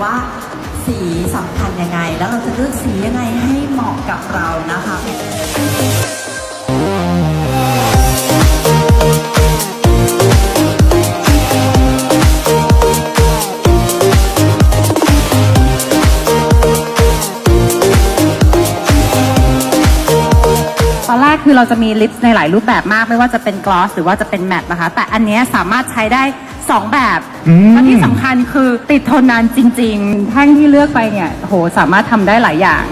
ว่าสีสำคัญยังไงแล้วเราจะเลือกสียังไงให้เหมาะกับเรานะคะตอนแรกคือเราจะมีลิปในหลายรูปแบบมากไม่ว่าจะเป็นกลอสหรือว่าจะเป็นแมตต์นะคะแต่อันนี้สามารถใช้ได้2แบบและที่สำคัญคือติดทนนานจริงๆแท่งที่เลือกไปเนี่ยโหสามารถทำได้หลายอย่าง